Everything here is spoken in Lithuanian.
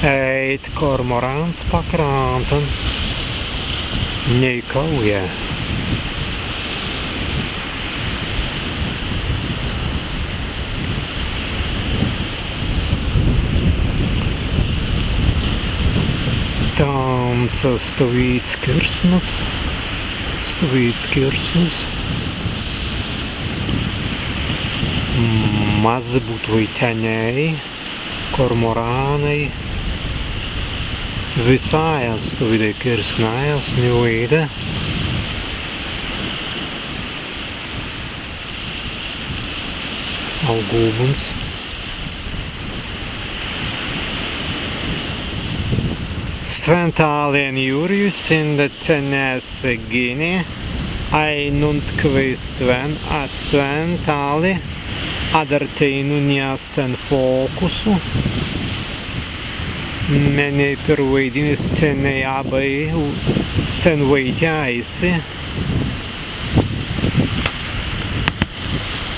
eit kormorāns pakrāntam neikauja. Там стоит Kirsnas. Mazi būtvaiteniai, kormorānai. Visai stovide Kirsnaja snivide. Augūbuns. Sventālien Jurijus indetenēs gini, ainunt kvistven astventāli, adarteinu niasten fokusu, meni pervaidinis tenei abai sen vaitiaisi,